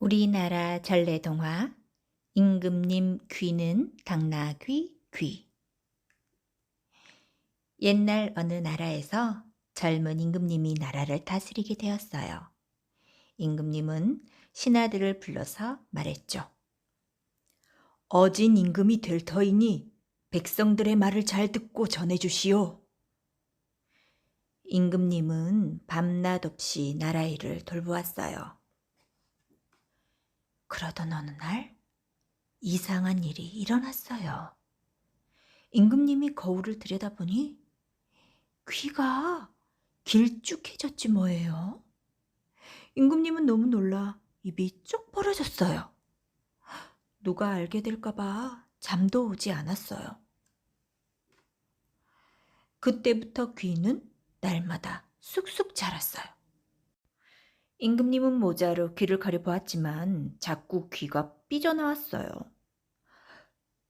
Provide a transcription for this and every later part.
우리나라 전래동화 임금님 귀는 당나귀 귀. 옛날 어느 나라에서 젊은 임금님이 나라를 다스리게 되었어요. 임금님은 신하들을 불러서 말했죠. 어진 임금이 될 터이니 백성들의 말을 잘 듣고 전해주시오. 임금님은 밤낮 없이 나라 일을 돌보았어요. 그러던 어느 날 이상한 일이 일어났어요. 임금님이 거울을 들여다보니 귀가 길쭉해졌지 뭐예요. 임금님은 너무 놀라 입이 쭉 벌어졌어요. 누가 알게 될까봐 잠도 오지 않았어요. 그때부터 귀는 날마다 쑥쑥 자랐어요. 임금님은 모자로 귀를 가려보았지만 자꾸 귀가 삐져나왔어요.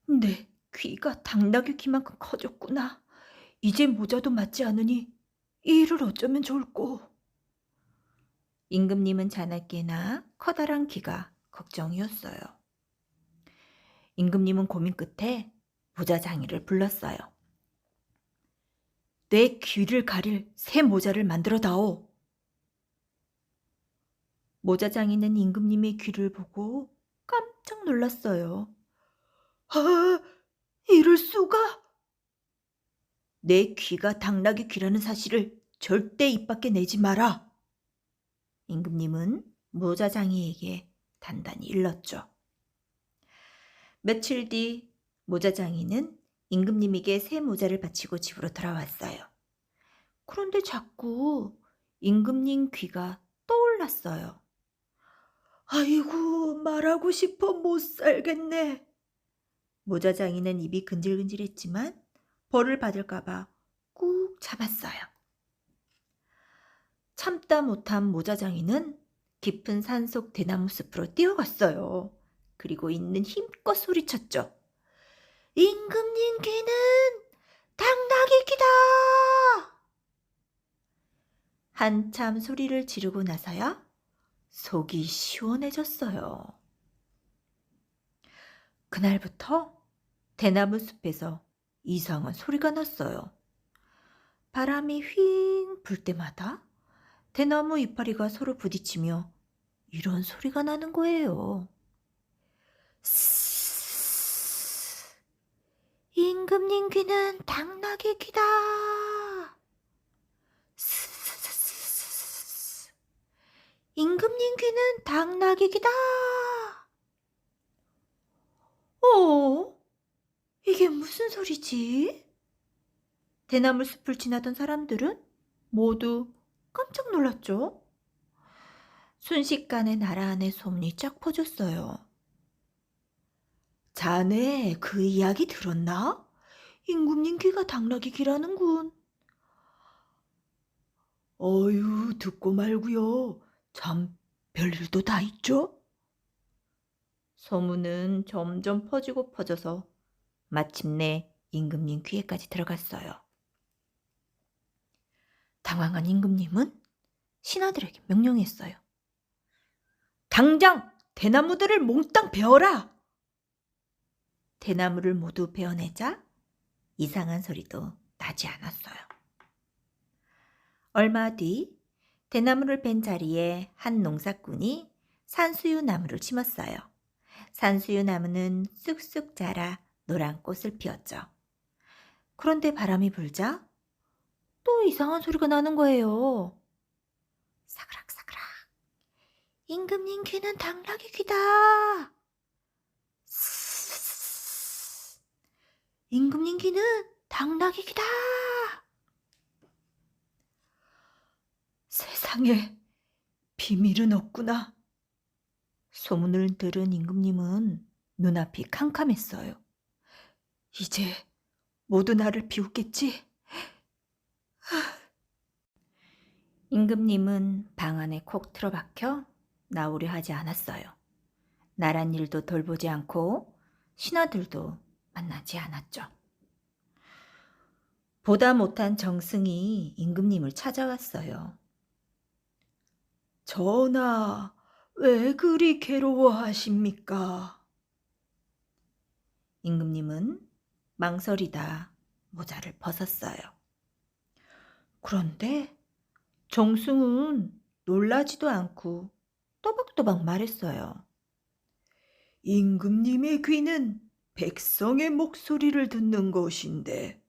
내 귀가 당나귀 귀만큼 커졌구나. 이제 모자도 맞지 않으니 이 일을 어쩌면 좋을꼬. 임금님은 자나깨나 커다란 귀가 걱정이었어요. 임금님은 고민 끝에 모자장이를 불렀어요. 내 귀를 가릴 새 모자를 만들어 다오. 모자장이는 임금님의 귀를 보고 깜짝 놀랐어요. 아, 이럴 수가! 내 귀가 당나귀 귀라는 사실을 절대 입 밖에 내지 마라. 임금님은 모자장이에게 단단히 일렀죠. 며칠 뒤 모자장이는 임금님에게 새 모자를 바치고 집으로 돌아왔어요. 그런데 자꾸 임금님 귀가 떠올랐어요. 아이고, 말하고 싶어 못 살겠네. 모자장이는 입이 근질근질했지만 벌을 받을까봐 꾹 참았어요. 참다 못한 모자장이는 깊은 산속 대나무 숲으로 뛰어갔어요. 그리고 있는 힘껏 소리쳤죠. 임금님 귀는 당나귀 귀다! 한참 소리를 지르고 나서야 속이 시원해졌어요. 그날부터 대나무 숲에서 이상한 소리가 났어요. 바람이 휙 불 때마다 대나무 이파리가 서로 부딪히며 이런 소리가 나는 거예요. 스스스스. 임금님 귀는 당나귀 귀다. 스스스스스. 임금님 귀는 당나귀 귀다. 이게 무슨 소리지? 대나무 숲을 지나던 사람들은 모두 깜짝 놀랐죠. 순식간에 나라 안에 소문이 쫙 퍼졌어요. 자네 그 이야기 들었나? 임금님 귀가 당나귀 귀라는군. 어휴, 듣고 말고요. 참 별일도 다 있죠? 소문은 점점 퍼지고 퍼져서 마침내 임금님 귀에까지 들어갔어요. 당황한 임금님은 신하들에게 명령했어요. 당장 대나무들을 몽땅 베어라! 대나무를 모두 베어내자 이상한 소리도 나지 않았어요. 얼마 뒤 대나무를 벤 자리에 한 농사꾼이 산수유 나무를 심었어요. 산수유 나무는 쑥쑥 자라 노란 꽃을 피웠죠. 그런데 바람이 불자 또 이상한 소리가 나는 거예요. 사그락사그락. 임금님 귀는 당나귀 귀다. 스스스스. 임금님 귀는 당나귀 귀다. 세상에 비밀은 없구나. 소문을 들은 임금님은 눈앞이 캄캄했어요. 이제 모두 나를 비웃겠지? 임금님은 방 안에 콕 틀어박혀 나오려 하지 않았어요. 나란 일도 돌보지 않고 신하들도 만나지 않았죠. 보다 못한 정승이 임금님을 찾아왔어요. 전하, 왜 그리 괴로워하십니까? 임금님은 망설이다 모자를 벗었어요. 그런데 정승은 놀라지도 않고 또박또박 말했어요. 임금님의 귀는 백성의 목소리를 듣는 것인데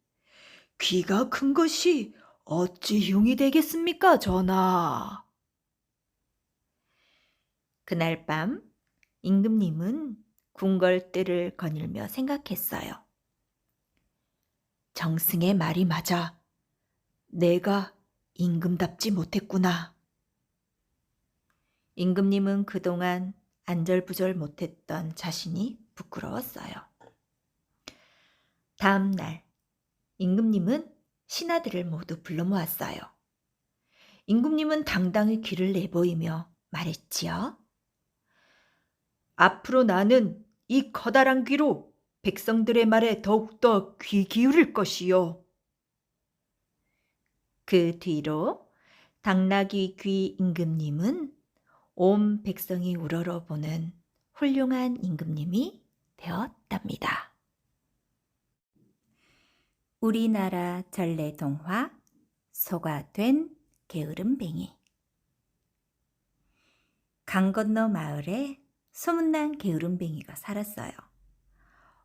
귀가 큰 것이 어찌 흉이 되겠습니까, 전하? 그날 밤 임금님은 궁궐대를 거닐며 생각했어요. 정승의 말이 맞아. 내가 임금답지 못했구나. 임금님은 그동안 안절부절 못했던 자신이 부끄러웠어요. 다음 날 임금님은 신하들을 모두 불러 모았어요. 임금님은 당당히 귀를 내보이며 말했지요. 앞으로 나는 이 커다란 귀로 백성들의 말에 더욱더 귀 기울일 것이요. 그 뒤로 당나귀 귀 임금님은 온 백성이 우러러보는 훌륭한 임금님이 되었답니다. 우리나라 전래동화 소가 된 게으름뱅이. 강 건너 마을에 소문난 게으름뱅이가 살았어요.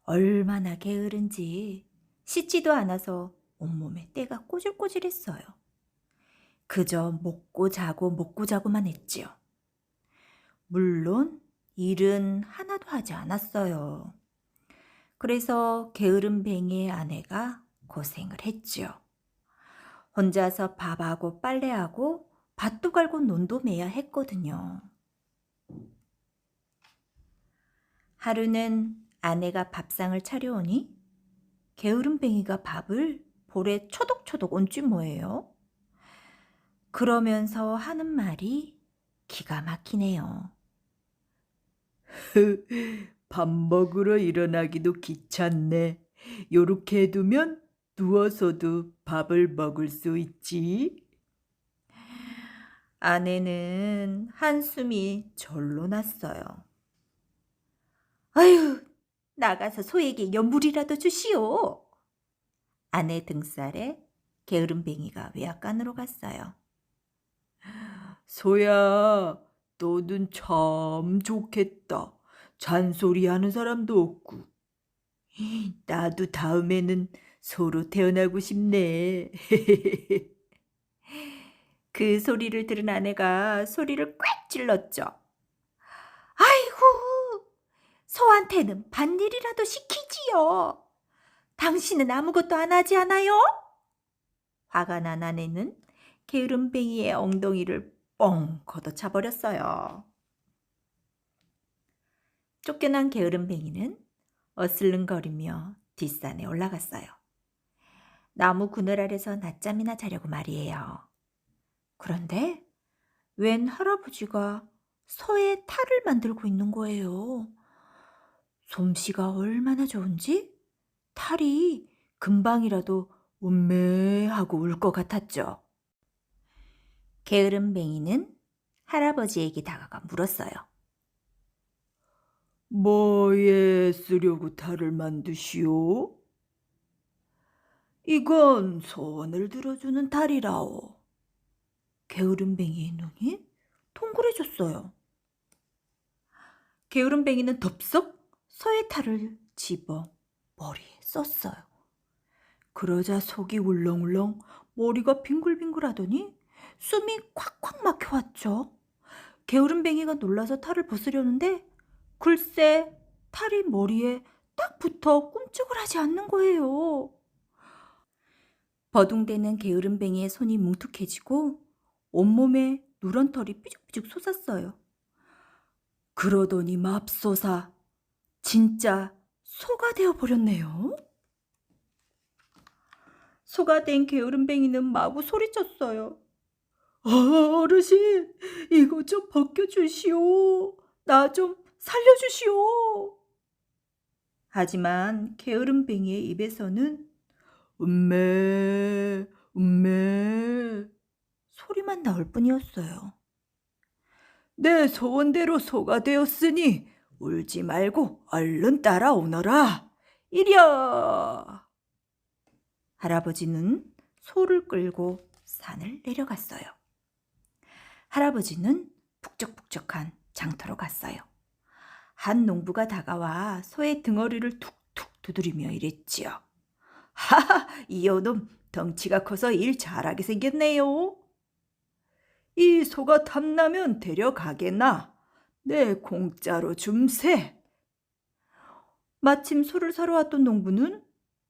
얼마나 게으른지 씻지도 않아서 온몸에 때가 꼬질꼬질했어요. 그저 먹고 자고 먹고 자고만 했지요. 물론 일은 하나도 하지 않았어요. 그래서 게으름뱅이의 아내가 고생을 했지요. 혼자서 밥하고 빨래하고 밭도 갈고 논도 매야 했거든요. 하루는 아내가 밥상을 차려오니 게으름뱅이가 밥을 볼에 초독초독 얹지 뭐예요. 그러면서 하는 말이 기가 막히네요. 밥 먹으러 일어나기도 귀찮네. 요렇게 해두면 누워서도 밥을 먹을 수 있지. 아내는 한숨이 절로 났어요. 아유, 나가서 소에게 연물이라도 주시오. 아내 등살에 게으름뱅이가 외양간으로 갔어요. 소야, 너는 참 좋겠다. 잔소리하는 사람도 없고. 나도 다음에는 소로 태어나고 싶네. 그 소리를 들은 아내가 소리를 꽥 질렀죠. 아이고, 소한테는 밭일이라도 시키지요. 당신은 아무것도 안 하지 않아요? 화가 난 아내는 게으름뱅이의 엉덩이를 뻥 걷어차 버렸어요. 쫓겨난 게으름뱅이는 어슬렁거리며 뒷산에 올라갔어요. 나무 그늘 아래서 낮잠이나 자려고 말이에요. 그런데 웬 할아버지가 소의 탈을 만들고 있는 거예요. 솜씨가 얼마나 좋은지 탈이 금방이라도 음매하고 울 것 같았죠. 게으름뱅이는 할아버지에게 다가가 물었어요. 뭐에 쓰려고 탈을 만드시오? 이건 소원을 들어주는 탈이라오. 게으름뱅이의 눈이 동그래졌어요. 게으름뱅이는 덥석 소의 탈을 집어 머리에 썼어요. 그러자 속이 울렁울렁 머리가 빙글빙글하더니 숨이 콱콱 막혀왔죠. 게으름뱅이가 놀라서 탈을 벗으려는데 글쎄 탈이 머리에 딱 붙어 꿈쩍을 하지 않는 거예요. 버둥대는 게으름뱅이의 손이 뭉툭해지고 온몸에 누런 털이 삐죽삐죽 솟았어요. 그러더니 맙소사 진짜 소가 되어버렸네요. 소가 된 게으름뱅이는 마구 소리쳤어요. 어르신, 이거 좀 벗겨주시오. 나 좀 살려주시오. 하지만 게으름뱅이의 입에서는 음메, 음메. 소리만 나올 뿐이었어요. 내 소원대로 소가 되었으니 울지 말고 얼른 따라오너라. 이랴. 할아버지는 소를 끌고 산을 내려갔어요. 할아버지는 북적북적한 장터로 갔어요. 한 농부가 다가와 소의 등허리를 툭툭 두드리며 이랬지요. 하하, 이놈 덩치가 커서 일 잘하게 생겼네요. 이 소가 탐나면 데려가게나. 내 공짜로 줌세. 마침 소를 사러 왔던 농부는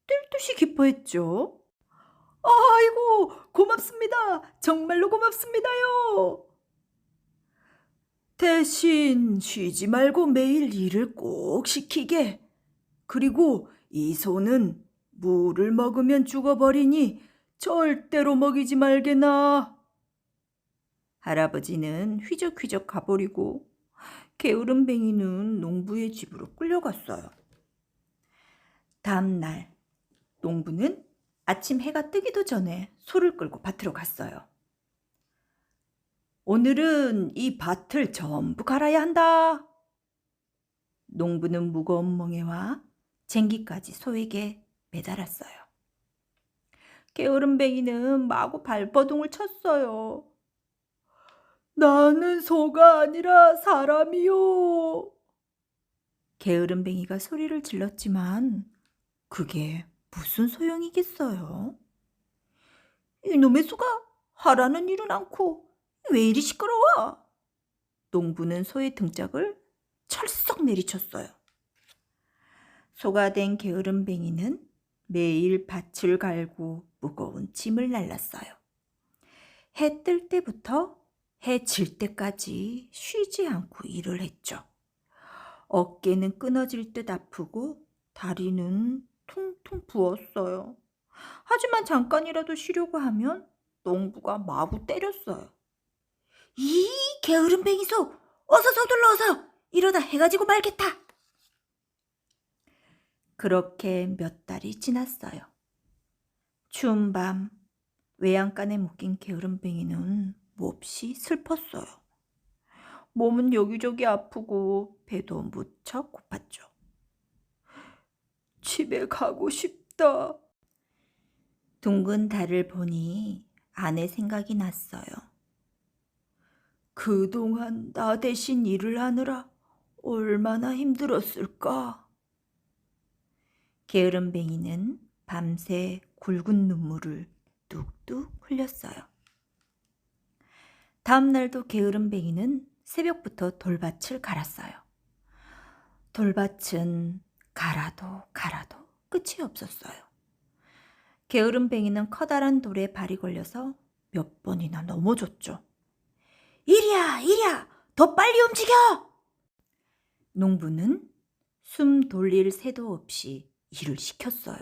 뛸 듯이 기뻐했죠. 아이고, 고맙습니다. 정말로 고맙습니다요. 대신 쉬지 말고 매일 일을 꼭 시키게. 그리고 이 소는 물을 먹으면 죽어버리니 절대로 먹이지 말게나. 할아버지는 휘적휘적 가버리고 게으름뱅이는 농부의 집으로 끌려갔어요. 다음 날 농부는 아침 해가 뜨기도 전에 소를 끌고 밭으로 갔어요. 오늘은 이 밭을 전부 갈아야 한다. 농부는 무거운 멍에와 쟁기까지 소에게 매달았어요. 게으름뱅이는 마구 발버둥을 쳤어요. 나는 소가 아니라 사람이요. 게으름뱅이가 소리를 질렀지만 그게 무슨 소용이겠어요? 이놈의 소가 하라는 일은 않고 왜 이리 시끄러워? 농부는 소의 등짝을 철썩 내리쳤어요. 소가 된 게으름뱅이는 매일 밭을 갈고 무거운 짐을 날랐어요. 해 뜰 때부터 해 질 때까지 쉬지 않고 일을 했죠. 어깨는 끊어질 듯 아프고 다리는 퉁퉁 부었어요. 하지만 잠깐이라도 쉬려고 하면 농부가 마구 때렸어요. 이 게으름뱅이 소! 어서 서둘러 어서! 이러다 해가 지고 말겠다! 그렇게 몇 달이 지났어요. 추운 밤 외양간에 묶인 게으름뱅이는 몹시 슬펐어요. 몸은 여기저기 아프고 배도 무척 고팠죠. 집에 가고 싶다. 둥근 달을 보니 아내 생각이 났어요. 그동안 나 대신 일을 하느라 얼마나 힘들었을까. 게으름뱅이는 밤새 굵은 눈물을 뚝뚝 흘렸어요. 다음 날도 게으름뱅이는 새벽부터 돌밭을 갈았어요. 돌밭은 갈아도 갈아도 끝이 없었어요. 게으름뱅이는 커다란 돌에 발이 걸려서 몇 번이나 넘어졌죠. 이리야, 이리야, 더 빨리 움직여! 농부는 숨 돌릴 새도 없이 일을 시켰어요.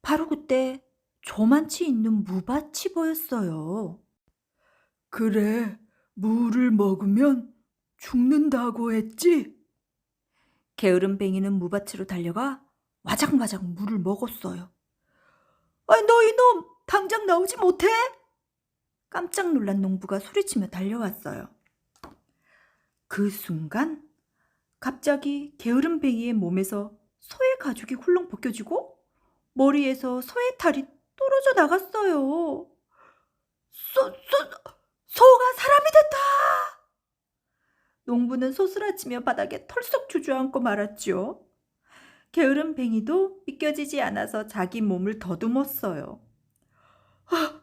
바로 그때 저만치 있는 무밭이 보였어요. 그래, 물을 먹으면 죽는다고 했지? 게으름뱅이는 무밭으로 달려가 와작와작 물을 먹었어요. 아, 너 이놈 당장 나오지 못해? 깜짝 놀란 농부가 소리치며 달려왔어요. 그 순간 갑자기 게으름뱅이의 몸에서 소의 가죽이 훌렁 벗겨지고 머리에서 소의 탈이 떨어져 나갔어요. 소가 사람이 됐다! 농부는 소스라치며 바닥에 털썩 주저앉고 말았죠. 게으름뱅이도 믿겨지지 않아서 자기 몸을 더듬었어요. 아,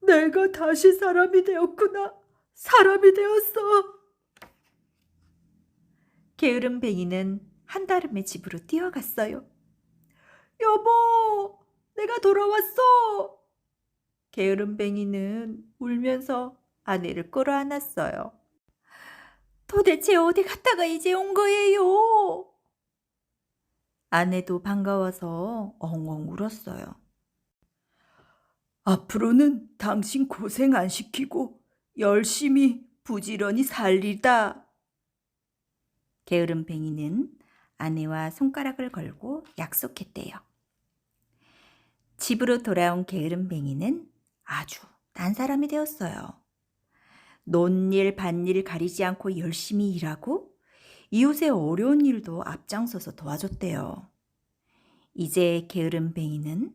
내가 다시 사람이 되었구나. 사람이 되었어. 게으름뱅이는 한달음에 집으로 뛰어갔어요. 여보, 내가 돌아왔어. 게으름뱅이는 울면서 아내를 끌어안았어요. 도대체 어디 갔다가 이제 온 거예요? 아내도 반가워서 엉엉 울었어요. 앞으로는 당신 고생 안 시키고 열심히 부지런히 살리다. 게으름뱅이는 아내와 손가락을 걸고 약속했대요. 집으로 돌아온 게으름뱅이는 아주 난 사람이 되었어요. 논일 밭일 가리지 않고 열심히 일하고 이웃의 어려운 일도 앞장서서 도와줬대요. 이제 게으름뱅이는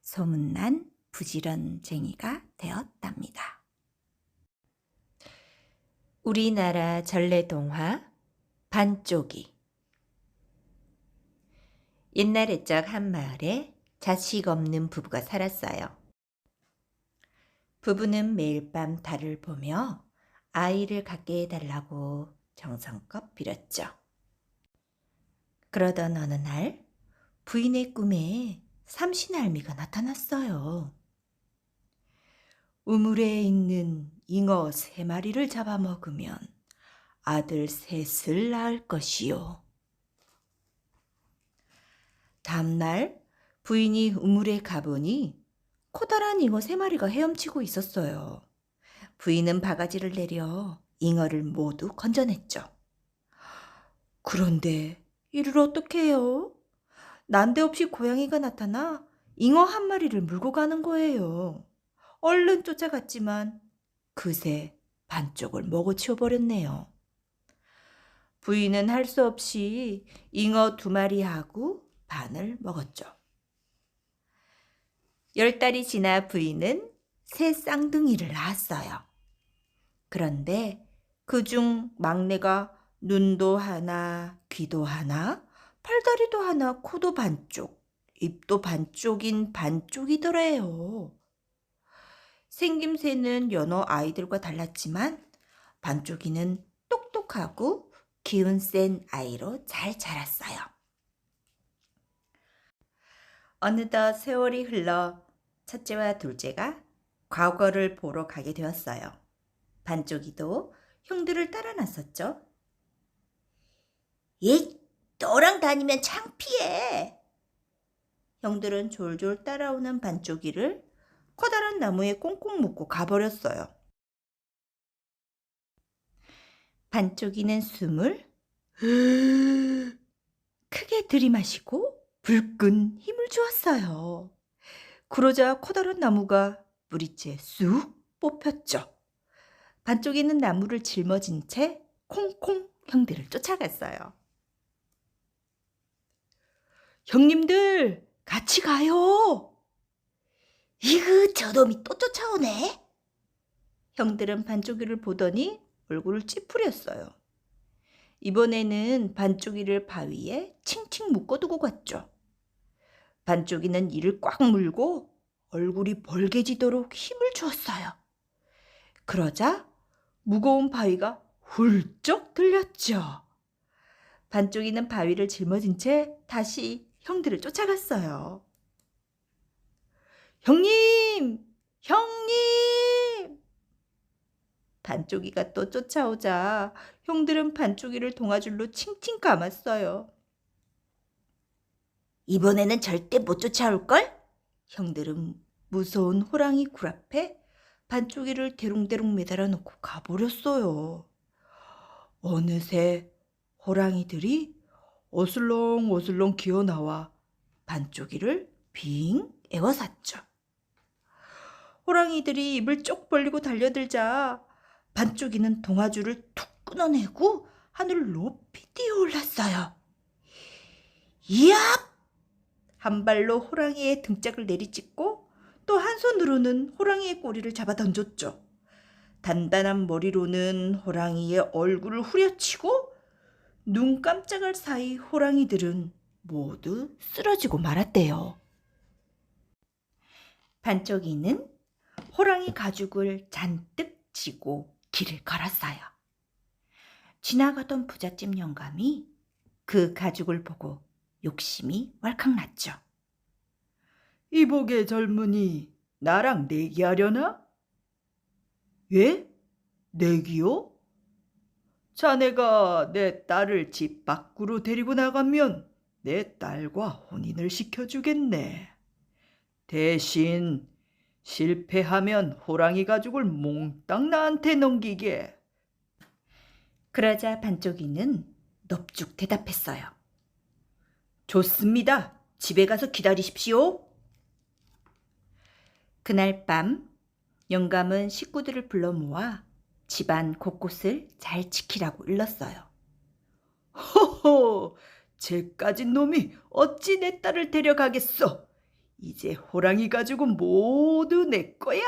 소문난 부지런쟁이가 되었답니다. 우리나라 전래동화 반쪽이. 옛날에 적 한 마을에 자식 없는 부부가 살았어요. 부부는 매일 밤 달을 보며 아이를 갖게 해달라고 정성껏 빌었죠. 그러던 어느 날 부인의 꿈에 삼신할미가 나타났어요. 우물에 있는 잉어 3마리를 잡아먹으면 아들 셋을 낳을 것이요. 다음날 부인이 우물에 가보니 커다란 잉어 3마리가 헤엄치고 있었어요. 부인은 바가지를 내려 잉어를 모두 건져냈죠. 그런데 이를 어떻게 해요? 난데없이 고양이가 나타나 잉어 1마리를 물고 가는 거예요. 얼른 쫓아갔지만 그새 반쪽을 먹어치워버렸네요. 부인은 할 수 없이 잉어 2마리하고 반을 먹었죠. 10달이 지나 부인은 새 쌍둥이를 낳았어요. 그런데 그중 막내가 눈도 하나, 귀도 하나, 팔다리도 하나, 코도 반쪽, 입도 반쪽인 반쪽이더래요. 생김새는 여러 아이들과 달랐지만 반쪽이는 똑똑하고 기운 센 아이로 잘 자랐어요. 어느덧 세월이 흘러 첫째와 둘째가 과거를 보러 가게 되었어요. 반쪽이도 형들을 따라 나섰죠. 이 너랑 다니면 창피해. 형들은 졸졸 따라오는 반쪽이를 커다란 나무에 꽁꽁 묶고 가버렸어요. 반쪽이는 숨을 크게 들이마시고 불끈 힘을 주었어요. 그러자 커다란 나무가 뿌리째 쑥 뽑혔죠. 반쪽이는 나무를 짊어진 채 콩콩 형들을 쫓아갔어요. 형님들, 같이 가요. 이그 저놈이 또 쫓아오네. 형들은 반쪽이를 보더니 얼굴을 찌푸렸어요. 이번에는 반쪽이를 바위에 칭칭 묶어두고 갔죠. 반쪽이는 이를 꽉 물고 얼굴이 벌개지도록 힘을 주었어요. 그러자 무거운 바위가 훌쩍 들렸죠. 반쪽이는 바위를 짊어진 채 다시 형들을 쫓아갔어요. 형님! 형님! 반쪽이가 또 쫓아오자 형들은 반쪽이를 동아줄로 칭칭 감았어요. 이번에는 절대 못 쫓아올걸? 형들은 무서운 호랑이 굴 앞에 반쪽이를 대롱대롱 매달아 놓고 가버렸어요. 어느새 호랑이들이 어슬렁어슬렁 기어나와 반쪽이를 빙 에워쌌죠. 호랑이들이 입을 쪽 벌리고 달려들자 반쪽이는 동아줄을 툭 끊어내고 하늘을 높이 뛰어올랐어요. 이야! 한 발로 호랑이의 등짝을 내리찍고 또 한 손으로는 호랑이의 꼬리를 잡아 던졌죠. 단단한 머리로는 호랑이의 얼굴을 후려치고 눈 깜짝할 사이 호랑이들은 모두 쓰러지고 말았대요. 반쪽이는 호랑이 가죽을 잔뜩 지고 길을 걸었어요. 지나가던 부잣집 영감이 그 가죽을 보고 욕심이 왈칵 났죠. 이복의 젊은이 나랑 내기하려나? 예? 내기요? 자네가 내 딸을 집 밖으로 데리고 나가면 내 딸과 혼인을 시켜주겠네. 대신 실패하면 호랑이 가죽을 몽땅 나한테 넘기게. 그러자 반쪽이는 넙죽 대답했어요. 좋습니다. 집에 가서 기다리십시오. 그날 밤 영감은 식구들을 불러 모아 집안 곳곳을 잘 지키라고 일렀어요. 허허, 쟤까진 놈이 어찌 내 딸을 데려가겠어. 이제 호랑이 가족은 모두 내 거야.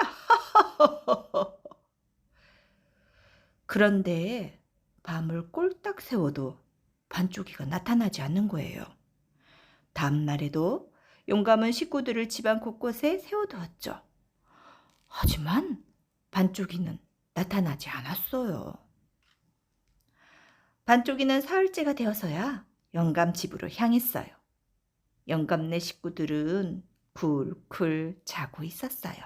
그런데 밤을 꼴딱 새워도 반쪽이가 나타나지 않는 거예요. 다음 날에도 용감한 식구들을 집안 곳곳에 세워두었죠. 하지만 반쪽이는 나타나지 않았어요. 반쪽이는 사흘째가 되어서야 영감 집으로 향했어요. 영감네 식구들은 쿨쿨 자고 있었어요.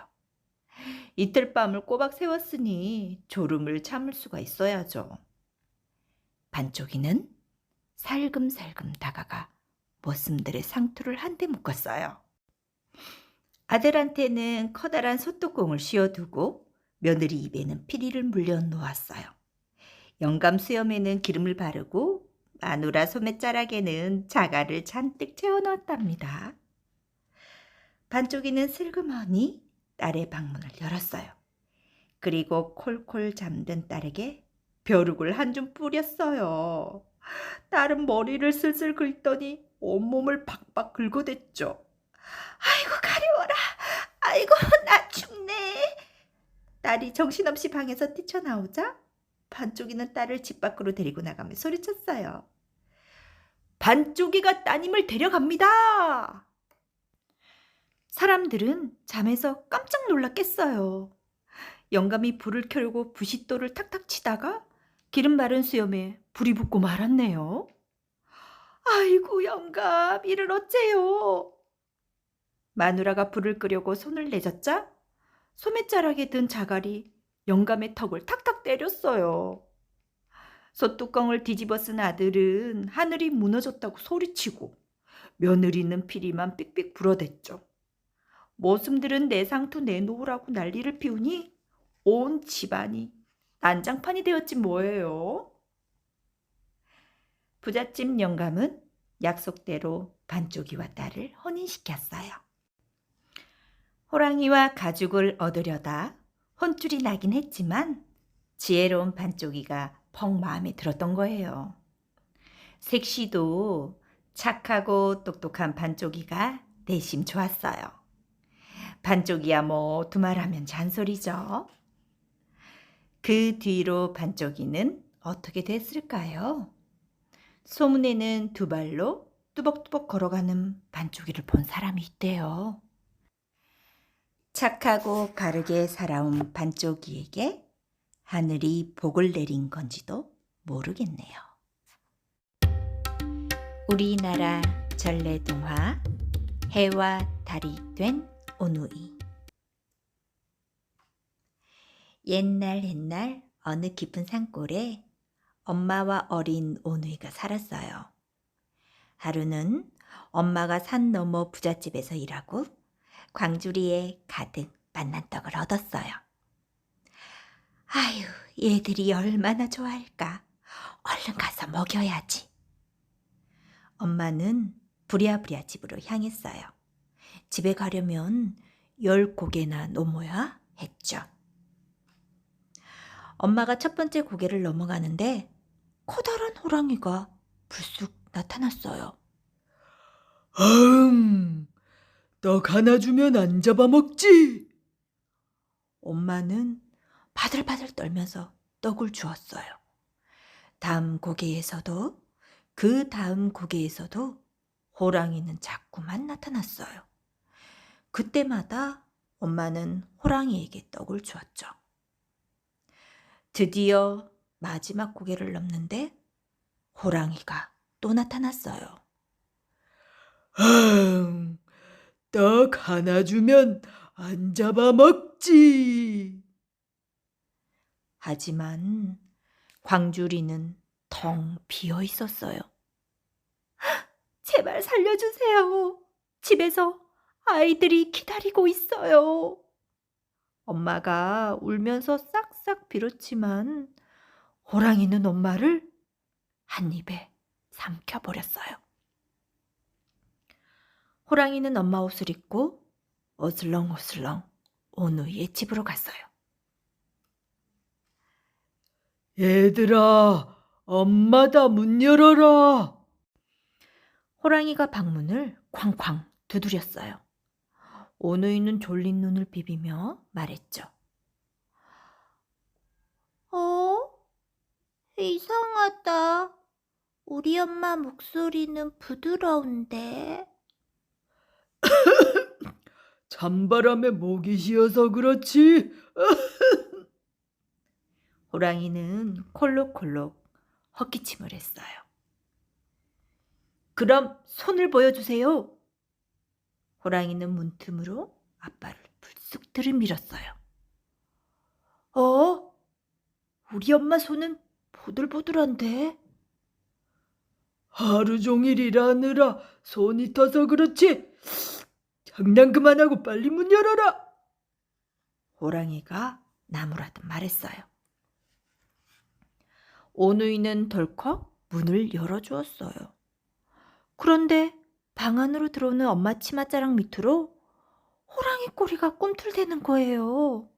이틀 밤을 꼬박 새웠으니 졸음을 참을 수가 있어야죠. 반쪽이는 살금살금 다가가 머슴들의 상투를 한데 묶었어요. 아들한테는 커다란 소뚜껑을 씌워두고 며느리 입에는 피리를 물려 놓았어요. 영감 수염에는 기름을 바르고 마누라 소매자락에는 자갈을 잔뜩 채워넣었답니다. 반쪽이는 슬그머니 딸의 방문을 열었어요. 그리고 콜콜 잠든 딸에게 벼룩을 한 줌 뿌렸어요. 딸은 머리를 슬슬 긁더니 온몸을 박박 긁어댔죠. 아이고 가려워라. 아이고 나 죽네. 딸이 정신없이 방에서 뛰쳐나오자 반쪽이는 딸을 집 밖으로 데리고 나가며 소리쳤어요. 반쪽이가 따님을 데려갑니다. 사람들은 잠에서 깜짝 놀랐겠어요. 영감이 불을 켜고 부싯돌을 탁탁 치다가 기름 바른 수염에 불이 붙고 말았네요. 아이고 영감, 이를 어째요? 마누라가 불을 끄려고 손을 내젓자 소매자락에 든 자갈이 영감의 턱을 탁탁 때렸어요. 솥뚜껑을 뒤집어 쓴 아들은 하늘이 무너졌다고 소리치고 며느리는 피리만 삑삑 불어댔죠. 머슴들은 내 상투 내놓으라고 난리를 피우니 온 집안이 난장판이 되었지 뭐예요. 부잣집 영감은 약속대로 반쪽이와 딸을 혼인시켰어요. 호랑이와 가죽을 얻으려다 혼쭐이 나긴 했지만 지혜로운 반쪽이가 퍽 마음에 들었던 거예요. 색시도 착하고 똑똑한 반쪽이가 내심 좋았어요. 반쪽이야 뭐 두말하면 잔소리죠. 그 뒤로 반쪽이는 어떻게 됐을까요? 소문에는 두 발로 뚜벅뚜벅 걸어가는 반쪽이를 본 사람이 있대요. 착하고 바르게 살아온 반쪽이에게 하늘이 복을 내린 건지도 모르겠네요. 우리나라 전래동화 해와 달이 된 오누이. 옛날 어느 깊은 산골에 엄마와 어린 오누이가 살았어요. 하루는 엄마가 산 너머 부잣집에서 일하고 광주리에 가득 만난 떡을 얻었어요. 아유, 얘들이 얼마나 좋아할까. 얼른 가서 먹여야지. 엄마는 부랴부랴 집으로 향했어요. 집에 가려면 10고개나 넘어야 했죠. 엄마가 첫 번째 고개를 넘어가는데 커다란 호랑이가 불쑥 나타났어요. 떡 하나 주면 안 잡아먹지. 엄마는 바들바들 떨면서 떡을 주었어요. 다음 고개에서도 그 다음 고개에서도 호랑이는 자꾸만 나타났어요. 그때마다 엄마는 호랑이에게 떡을 주었죠. 드디어 마지막 고개를 넘는데 호랑이가 또 나타났어요. 떡 하나 주면 안 잡아먹지. 하지만 광주리는 텅 비어 있었어요. 제발 살려주세요. 집에서 아이들이 기다리고 있어요. 엄마가 울면서 싹싹 빌었지만 호랑이는 엄마를 한 입에 삼켜버렸어요. 호랑이는 엄마 옷을 입고 어슬렁어슬렁 오누이의 집으로 갔어요. 얘들아, 엄마다 문 열어라. 호랑이가 방문을 쾅쾅 두드렸어요. 오누이는 졸린 눈을 비비며 말했죠. 이상하다. 우리 엄마 목소리는 부드러운데. 찬바람에 목이 쉬어서 그렇지. 호랑이는 콜록콜록 헛기침을 했어요. 그럼 손을 보여주세요. 호랑이는 문틈으로 앞발을 불쑥 들이밀었어요. 우리 엄마 손은 보들보들한데? 하루 종일 일하느라 손이 터서 그렇지. 장난 그만하고 빨리 문 열어라. 호랑이가 나무라듯 말했어요. 오누이는 덜컥 문을 열어주었어요. 그런데 방 안으로 들어오는 엄마 치맛자락 밑으로 호랑이 꼬리가 꿈틀대는 거예요.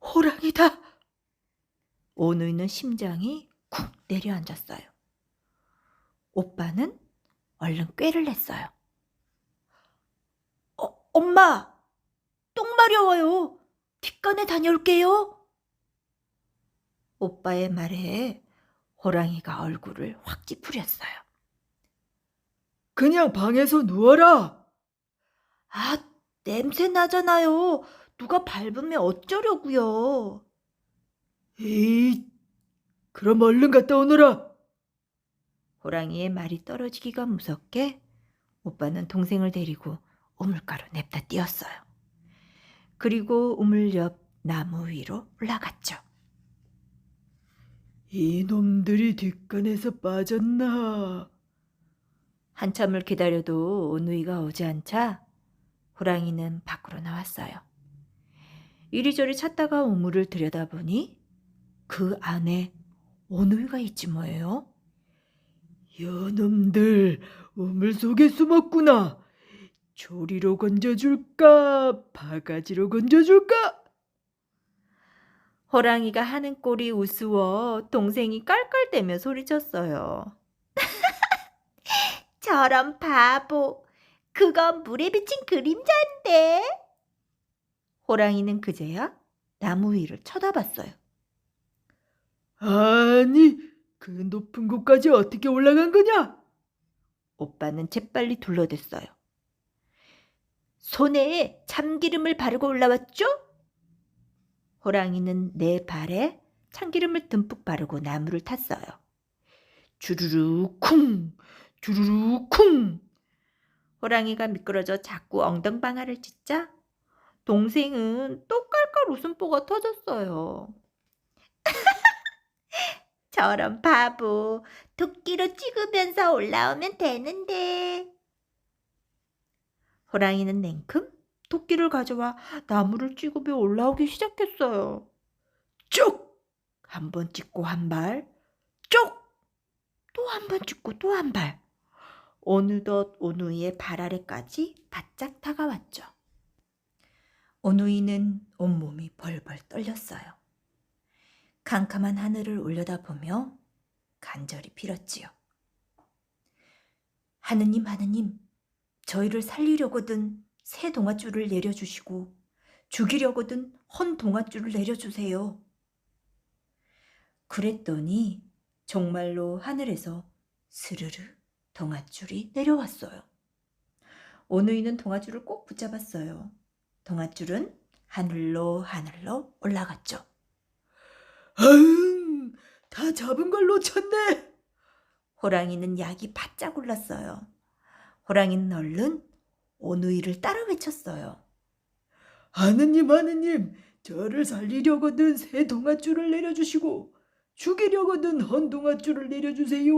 호랑이다! 오누이는 심장이 쿵 내려앉았어요. 오빠는 얼른 꾀를 냈어요. 엄마! 똥 마려워요. 뒷간에 다녀올게요. 오빠의 말에 호랑이가 얼굴을 확 찌푸렸어요. 그냥 방에서 누워라. 냄새 나잖아요. 누가 밟으면 어쩌려고요. 에이, 그럼 얼른 갔다 오너라. 호랑이의 말이 떨어지기가 무섭게 오빠는 동생을 데리고 우물가로 냅다 뛰었어요. 그리고 우물 옆 나무 위로 올라갔죠. 이놈들이 뒷간에서 빠졌나. 한참을 기다려도 오누이가 오지 않자 호랑이는 밖으로 나왔어요. 이리저리 찾다가 우물을 들여다보니 그 안에 오누이가 있지 뭐예요. 여놈들 우물 속에 숨었구나. 조리로 건져줄까? 바가지로 건져줄까? 호랑이가 하는 꼴이 우스워 동생이 깔깔대며 소리쳤어요. 저런 바보, 그건 물에 비친 그림자인데. 호랑이는 그제야 나무 위를 쳐다봤어요. 아니, 그 높은 곳까지 어떻게 올라간 거냐? 오빠는 재빨리 둘러댔어요. 손에 참기름을 바르고 올라왔죠? 호랑이는 내 발에 참기름을 듬뿍 바르고 나무를 탔어요. 주르르 쿵, 주르르 쿵. 호랑이가 미끄러져 자꾸 엉덩방아를 찢자 동생은 또 깔깔 웃음보가 터졌어요. 저런 바보, 도끼로 찍으면서 올라오면 되는데. 호랑이는 냉큼 도끼를 가져와 나무를 찍으며 올라오기 시작했어요. 쭉! 한 번 찍고 한 발, 쭉! 또 한 번 찍고 또 한 발. 어느덧 오누이의 발 아래까지 바짝 다가왔죠. 오누이는 온몸이 벌벌 떨렸어요. 캄캄한 하늘을 올려다보며 간절히 빌었지요. 하느님, 하느님, 저희를 살리려거든 새 동아줄을 내려주시고 죽이려거든 헌 동아줄을 내려주세요. 그랬더니 정말로 하늘에서 스르르 동아줄이 내려왔어요. 오누이는 동아줄을 꼭 붙잡았어요. 동아줄은 하늘로 하늘로 올라갔죠. 아흥, 다 잡은 걸 놓쳤네. 호랑이는 약이 바짝 올랐어요. 호랑이는 얼른 오누이를 따라 외쳤어요. 하느님, 하느님, 저를 살리려거든 새 동아줄을 내려주시고 죽이려거든 헌 동아줄을 내려주세요.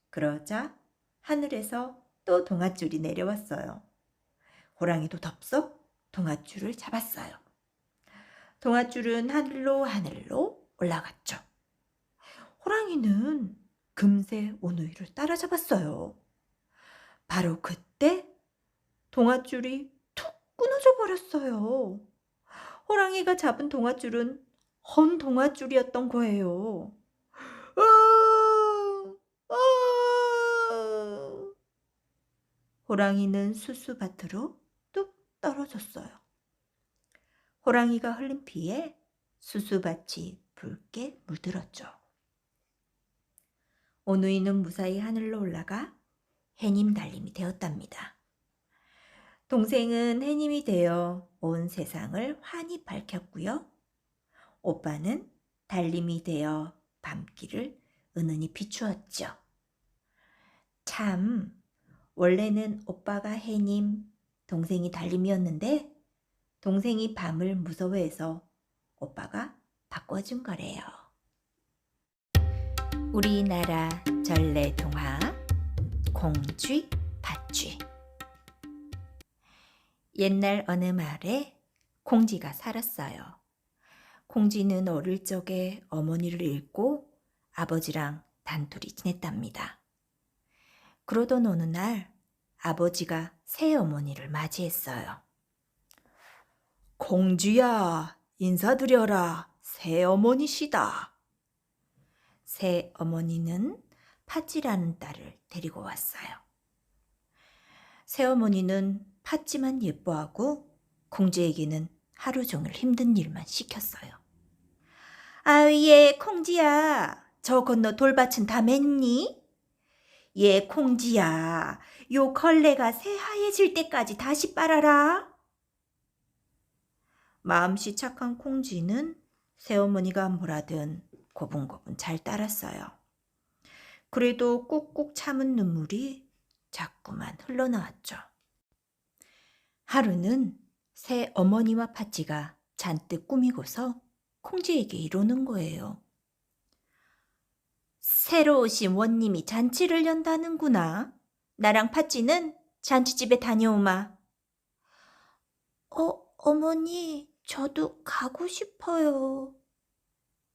그러자 하늘에서 또 동아줄이 내려왔어요. 호랑이도 덥석 동아줄을 잡았어요. 동아줄은 하늘로 하늘로 올라갔죠. 호랑이는 금세 오누이를 따라잡았어요. 바로 그때 동아줄이 툭 끊어져 버렸어요. 호랑이가 잡은 동아줄은 헌 동아줄이었던 거예요. 아, 호랑이는 수수밭으로 뚝 떨어졌어요. 호랑이가 흘린 피에 수수밭이 붉게 물들었죠. 오누이는 무사히 하늘로 올라가 해님 달님이 되었답니다. 동생은 해님이 되어 온 세상을 환히 밝혔고요. 오빠는 달님이 되어 밤길을 은은히 비추었죠. 참, 원래는 오빠가 해님, 동생이 달님이었는데 동생이 밤을 무서워해서 오빠가 바꿔준 거래요. 우리나라 전래 동화 공쥐 밭쥐. 옛날 어느 마을에 콩쥐가 살았어요. 콩쥐는 어릴 적에 어머니를 잃고 아버지랑 단둘이 지냈답니다. 그러던 어느 날 아버지가 새 어머니를 맞이했어요. 공쥐야, 인사드려라. 새 어머니시다. 새 어머니는 팥쥐라는 딸을 데리고 왔어요. 새 어머니는 팥쥐만 예뻐하고 콩쥐에게는 하루 종일 힘든 일만 시켰어요. 아이, 얘 콩쥐야, 저 건너 돌밭은 다 맸니? 얘 콩쥐야, 요 걸레가 새하얘질 때까지 다시 빨아라. 마음씨 착한 콩쥐는 새어머니가 뭐라든 고분고분 잘 따랐어요. 그래도 꾹꾹 참은 눈물이 자꾸만 흘러나왔죠. 하루는 새 어머니와 팥쥐가 잔뜩 꾸미고서 콩쥐에게 이러는 거예요. 새로 오신 원님이 잔치를 연다는구나. 나랑 팥쥐는 잔치집에 다녀오마. 어머니, 저도 가고 싶어요.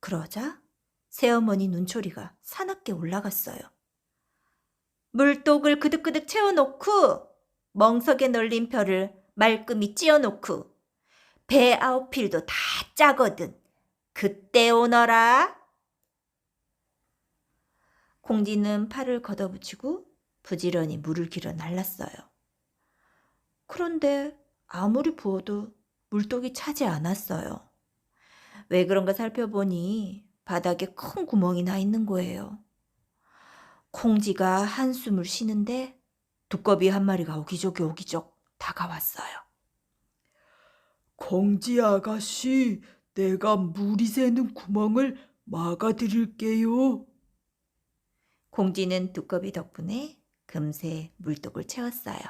그러자 새어머니 눈초리가 사납게 올라갔어요. 물독을 그득그득 채워놓고 멍석에 널린 벼를 말끔히 찧어놓고 배 아웃필도 다 짜거든. 그때 오너라. 공쥐는 팔을 걷어붙이고 부지런히 물을 길어 날랐어요. 그런데 아무리 부어도 물독이 차지 않았어요. 왜 그런가 살펴보니 바닥에 큰 구멍이 나 있는 거예요. 콩쥐가 한숨을 쉬는데 두꺼비 한 마리가 오기적 다가왔어요. 공쥐 아가씨, 내가 물이 새는 구멍을 막아드릴게요. 공쥐는 두꺼비 덕분에 금세 물독을 채웠어요.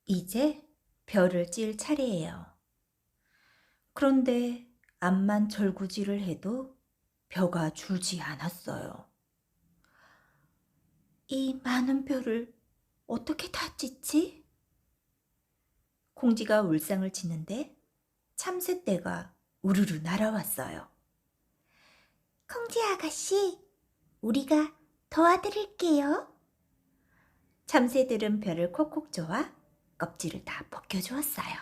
이제 벼를 찔 차례예요. 그런데 암만 절구질을 해도 벼가 줄지 않았어요. 이 많은 벼를 어떻게 다 찢지? 공쥐가 울상을 치는데 참새떼가 우르르 날아왔어요. 콩쥐 아가씨, 우리가 도와드릴게요. 참새들은 벼를 콕콕 쪼아 껍질을 다 벗겨주었어요.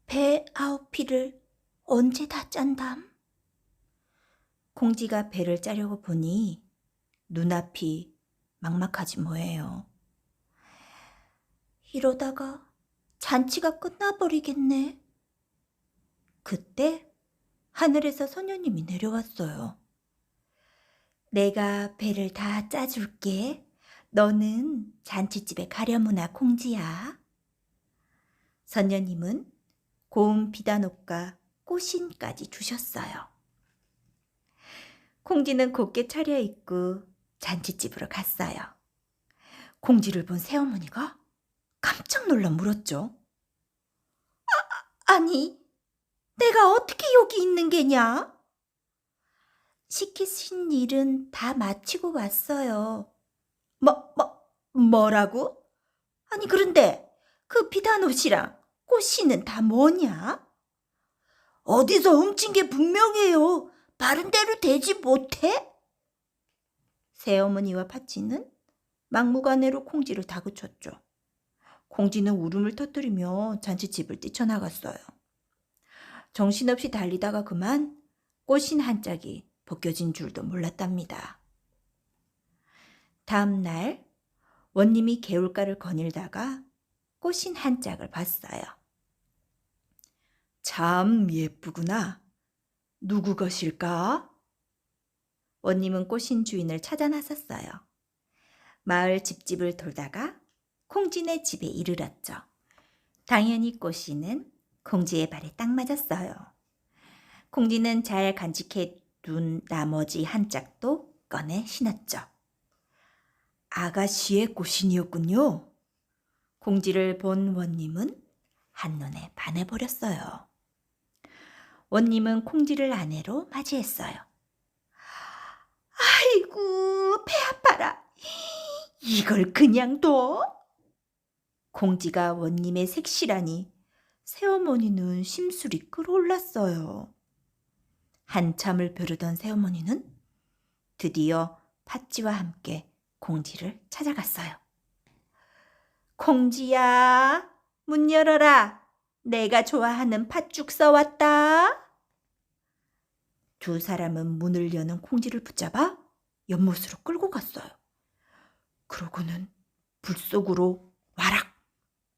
배 아웃피를 언제 다 짠담? 공쥐가 배를 짜려고 보니 눈앞이 막막하지 뭐예요. 이러다가 잔치가 끝나버리겠네. 그때 하늘에서 소녀님이 내려왔어요. 내가 배를 다 짜줄게. 너는 잔치집에 가려무나 공쥐야. 선녀님은 고운 비단옷과 꽃신까지 주셨어요. 공쥐는 곱게 차려입고 잔치집으로 갔어요. 공쥐를 본 새어머니가 깜짝 놀라 물었죠. 아니, 내가 어떻게 여기 있는 게냐? 시키신 일은 다 마치고 왔어요. 뭐라고? 아니, 그런데 그 비단옷이랑 꽃신은 다 뭐냐? 어디서 훔친 게 분명해요. 바른 대로 되지 못해? 새어머니와 팥쥐는 막무가내로 콩쥐를 다그쳤죠. 콩쥐는 울음을 터뜨리며 잔치집을 뛰쳐나갔어요. 정신없이 달리다가 그만 꽃신 한 짝이 벗겨진 줄도 몰랐답니다. 다음 날 원님이 개울가를 거닐다가 꽃신 한 짝을 봤어요. 참 예쁘구나. 누구 것일까? 원님은 꽃신 주인을 찾아 나섰어요. 마을 집집을 돌다가 콩쥐네 집에 이르렀죠. 당연히 꽃신은 콩쥐의 발에 딱 맞았어요. 콩쥐는 잘 간직해 둔 나머지 한 짝도 꺼내 신었죠. 아가씨의 꽃신이었군요. 콩쥐를 본 원님은 한눈에 반해버렸어요. 원님은 콩쥐를 아내로 맞이했어요. 아이고, 배 아파라. 이걸 그냥 둬? 콩쥐가 원님의 색시라니 새어머니는 심술이 끓어올랐어요. 한참을 벼르던 새어머니는 드디어 팥쥐와 함께 콩쥐를 찾아갔어요. 콩쥐야, 문 열어라. 내가 좋아하는 팥죽 써왔다. 두 사람은 문을 여는 콩쥐를 붙잡아 연못으로 끌고 갔어요. 그러고는 불 속으로 와락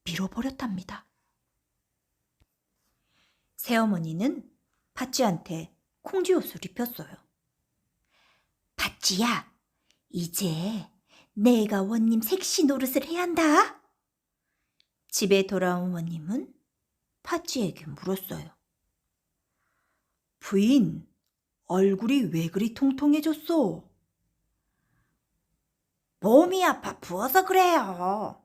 밀어버렸답니다. 새어머니는 팥쥐한테 콩쥐 옷을 입혔어요. 팥쥐야, 이제 내가 원님 색시 노릇을 해야 한다. 집에 돌아온 원님은 팥쥐에게 물었어요. 부인, 얼굴이 왜 그리 통통해졌어? 몸이 아파 부어서 그래요.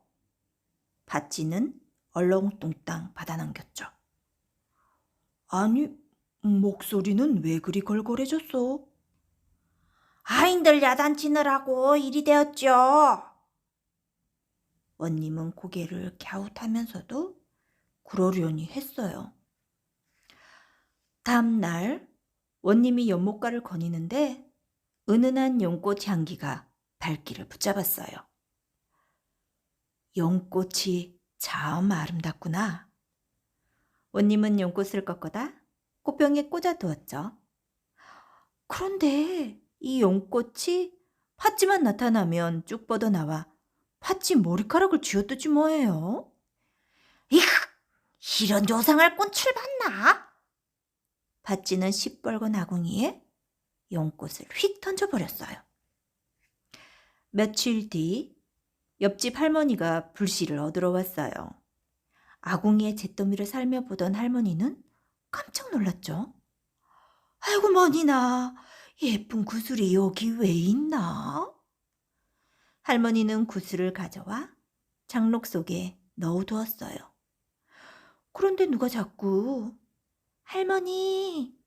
팥쥐는 얼렁뚱땅 받아넘겼죠. 아니, 목소리는 왜 그리 걸걸해졌어? 아인들 야단치느라고 일이 되었죠. 원님은 고개를 갸웃하면서도 그러려니 했어요. 다음 날 원님이 연못가를 거니는데 은은한 연꽃 향기가 발길을 붙잡았어요. 연꽃이 참 아름답구나. 원님은 연꽃을 꺾어다 꽃병에 꽂아두었죠. 그런데 이 연꽃이 팥쥐만 나타나면 쭉 뻗어나와 팥쥐 머리카락을 쥐어뜯지 뭐예요? 이흐! 이런 요상할 꼰출 봤나? 팥쥐는 시뻘건 아궁이에 연꽃을 휙 던져버렸어요. 며칠 뒤 옆집 할머니가 불씨를 얻으러 왔어요. 아궁이의 잿더미를 살며보던 할머니는 깜짝 놀랐죠. 아이고 머니나, 예쁜 구슬이 여기 왜 있나? 할머니는 구슬을 가져와 장록 속에 넣어두었어요. 그런데 누가 자꾸 할머니,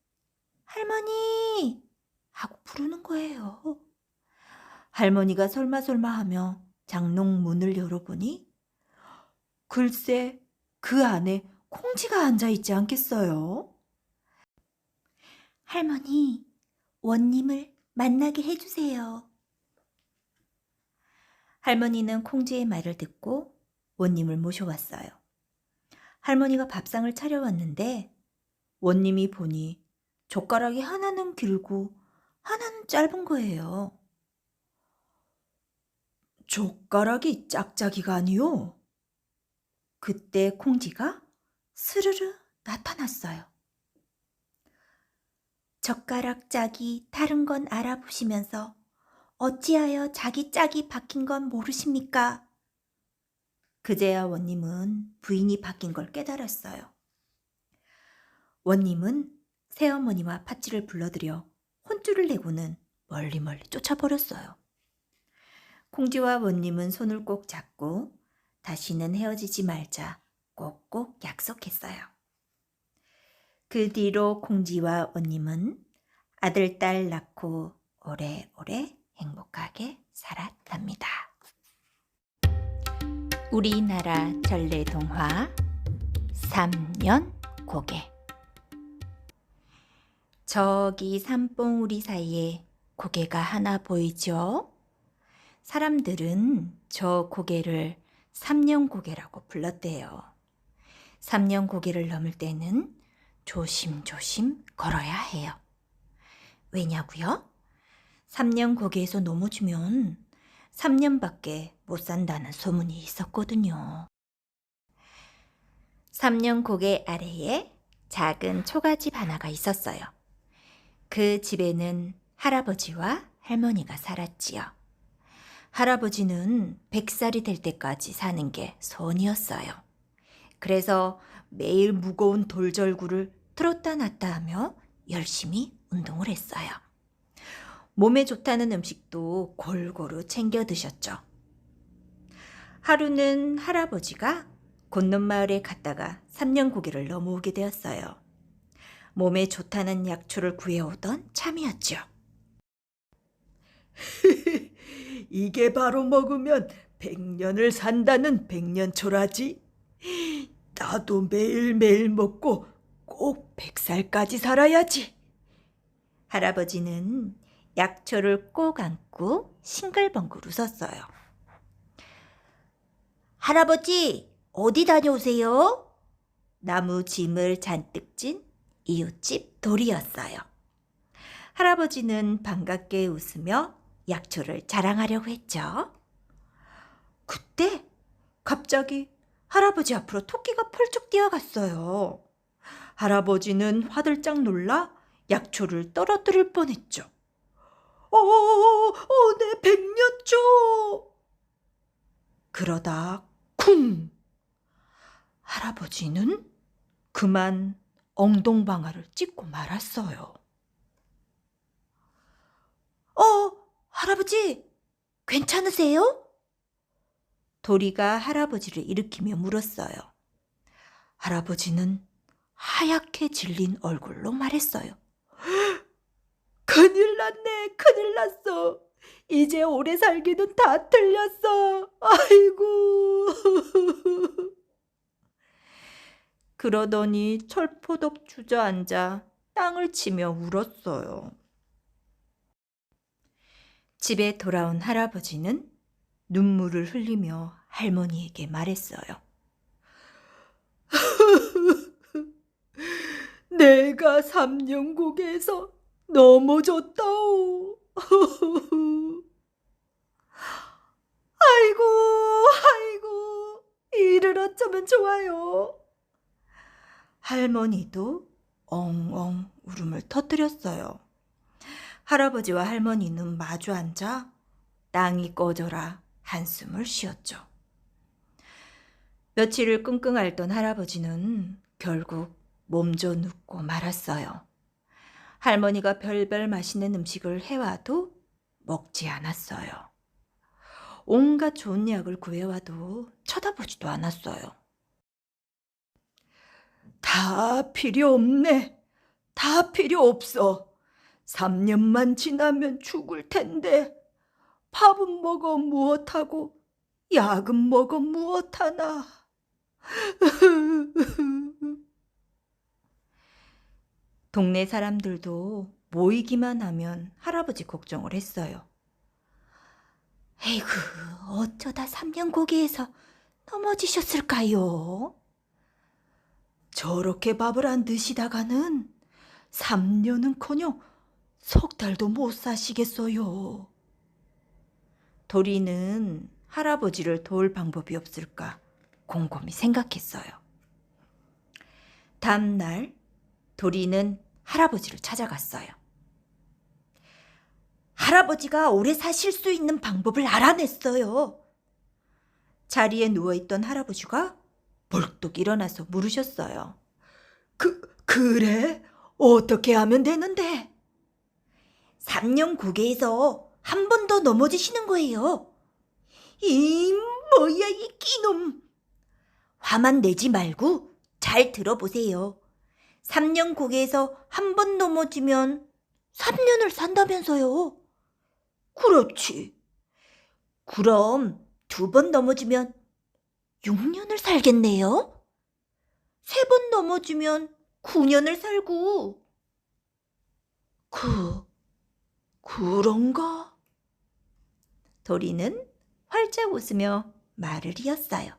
할머니 하고 부르는 거예요. 할머니가 설마설마하며 장록 문을 열어보니 글쎄 그 안에 콩쥐가 앉아있지 않겠어요? 할머니, 원님을 만나게 해주세요. 할머니는 콩쥐의 말을 듣고 원님을 모셔왔어요. 할머니가 밥상을 차려왔는데 원님이 보니 젓가락이 하나는 길고 하나는 짧은 거예요. 젓가락이 짝짝이가 아니요. 그때 콩쥐가 스르르 나타났어요. 젓가락 짝이 다른 건 알아보시면서 어찌하여 자기 짝이 바뀐 건 모르십니까? 그제야 원님은 부인이 바뀐 걸 깨달았어요. 원님은 새어머니와 팥쥐를 불러들여 혼쭐을 내고는 멀리 쫓아버렸어요. 콩쥐와 원님은 손을 꼭 잡고 다시는 헤어지지 말자 꼭꼭 약속했어요. 그 뒤로 콩쥐와 원님은 아들, 딸 낳고 오래오래 행복하게 살았답니다. 우리나라 전래동화 3년 고개. 저기 산봉우리 사이에 고개가 하나 보이죠? 사람들은 저 고개를 삼년고개라고 불렀대요. 삼년고개를 넘을 때는 조심조심 걸어야 해요. 왜냐고요? 삼년고개에서 넘어지면 3년밖에 못 산다는 소문이 있었거든요. 삼년고개 아래에 작은 초가집 하나가 있었어요. 그 집에는 할아버지와 할머니가 살았지요. 할아버지는 100살이 될 때까지 사는 게 소원이었어요. 그래서 매일 무거운 돌절구를 틀었다 놨다 하며 열심히 운동을 했어요. 몸에 좋다는 음식도 골고루 챙겨 드셨죠. 하루는 할아버지가 곤놈마을에 갔다가 삼년고개를 넘어오게 되었어요. 몸에 좋다는 약초를 구해오던 참이었죠. 이게 바로 먹으면 100년을 산다는 백년초라지. 나도 매일매일 먹고 꼭 100살까지 살아야지. 할아버지는 약초를 꼭 안고 싱글벙글 웃었어요. 할아버지, 어디 다녀오세요? 나무 짐을 잔뜩 진 이웃집 돌이었어요. 할아버지는 반갑게 웃으며 약초를 자랑하려고 했죠. 그때 갑자기 할아버지 앞으로 토끼가 펄쩍 뛰어갔어요. 할아버지는 화들짝 놀라 약초를 떨어뜨릴 뻔했죠. 내 백년초! 그러다 쿵! 할아버지는 그만 엉덩방아를 찢고 말았어요. 할아버지, 괜찮으세요? 도리가 할아버지를 일으키며 물었어요. 할아버지는 하얗게 질린 얼굴로 말했어요. 큰일 났네, 큰일 났어. 이제 오래 살기는 다 틀렸어. 아이고. 그러더니 철포덕 주저앉아 땅을 치며 울었어요. 집에 돌아온 할아버지는 눈물을 흘리며 할머니에게 말했어요. 내가 삼년고개에서 넘어졌다오. 아이고, 이를 어쩌면 좋아요. 할머니도 엉엉 울음을 터뜨렸어요. 할아버지와 할머니는 마주 앉아 땅이 꺼져라 한숨을 쉬었죠. 며칠을 끙끙 앓던 할아버지는 결국 몸져 눕고 말았어요. 할머니가 별별 맛있는 음식을 해와도 먹지 않았어요. 온갖 좋은 약을 구해와도 쳐다보지도 않았어요. 다 필요 없네. 다 필요 없어. 3년만 지나면 죽을 텐데 밥은 먹어 무엇하고 약은 먹어 무엇하나. 동네 사람들도 모이기만 하면 할아버지 걱정을 했어요. 에이구, 어쩌다 삼년고개에서 넘어지셨을까요? 저렇게 밥을 안 드시다가는 3년은커녕 석 달도 못 사시겠어요. 도리는 할아버지를 도울 방법이 없을까 곰곰이 생각했어요. 다음 날 도리는 할아버지를 찾아갔어요. 할아버지가 오래 사실 수 있는 방법을 알아냈어요. 자리에 누워있던 할아버지가 벌떡 일어나서 물으셨어요. 그래? 어떻게 하면 되는데? 3년고개에서 한 번 더 넘어지시는 거예요. 뭐야 이 끼놈. 화만 내지 말고 잘 들어보세요. 3년고개에서 한 번 넘어지면 3년을 산다면서요. 그렇지. 그럼 2번 넘어지면 6년을 살겠네요. 3번 넘어지면 9년을 살고. 그런가? 도리는 활짝 웃으며 말을 이었어요.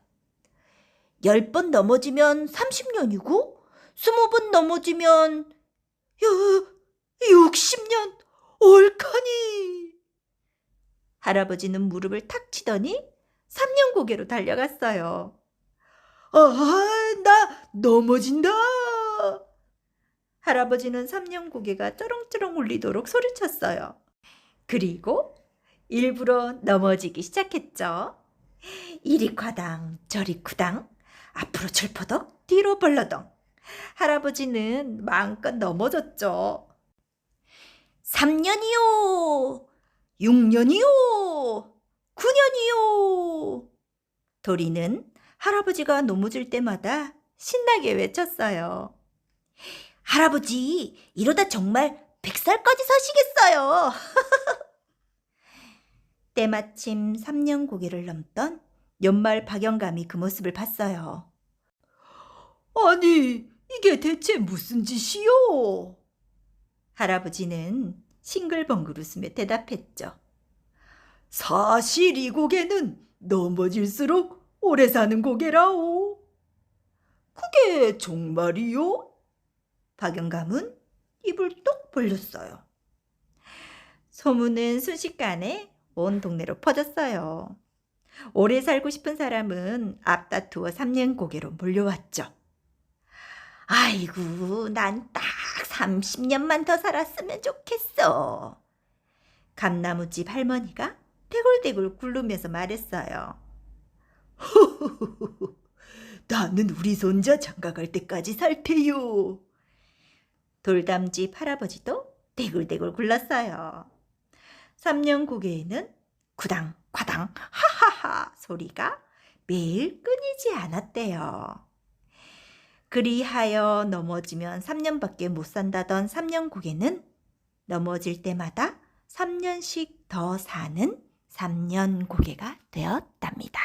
10번 넘어지면 30년이고 20번 넘어지면 60년 옳카니. 할아버지는 무릎을 탁 치더니 3년 고개로 달려갔어요. 나 넘어진다. 할아버지는 3년 고개가 쩌렁쩌렁 울리도록 소리쳤어요. 그리고 일부러 넘어지기 시작했죠. 이리 과당 저리 쿠당 앞으로 철퍼덕 뒤로 벌러덩. 할아버지는 마음껏 넘어졌죠. 3년이요 6년이요 9년이요. 도리는 할아버지가 넘어질 때마다 신나게 외쳤어요. 할아버지, 이러다 정말 100살까지 사시겠어요. 때마침 3년 고개를 넘던 연말 박영감이 그 모습을 봤어요. 아니, 이게 대체 무슨 짓이요? 할아버지는 싱글벙글 웃으며 대답했죠. 사실 이 고개는 넘어질수록 오래 사는 고개라오. 그게 정말이요? 박영감은 입을 똑 벌렸어요. 소문은 순식간에 온 동네로 퍼졌어요. 오래 살고 싶은 사람은 앞다투어 3년 고개로 몰려왔죠. 아이고, 난 딱 30년만 더 살았으면 좋겠어. 감나무집 할머니가 대굴대굴 굴르면서 말했어요. 나는 우리 손자 장가갈 때까지 살 테요. 돌담집 할아버지도 대굴대굴 굴렀어요. 3년 고개에는 구당 과당 하하하 소리가 매일 끊이지 않았대요. 그리하여 넘어지면 3년밖에 못 산다던 3년 고개는 넘어질 때마다 3년씩 더 사는 3년 고개가 되었답니다.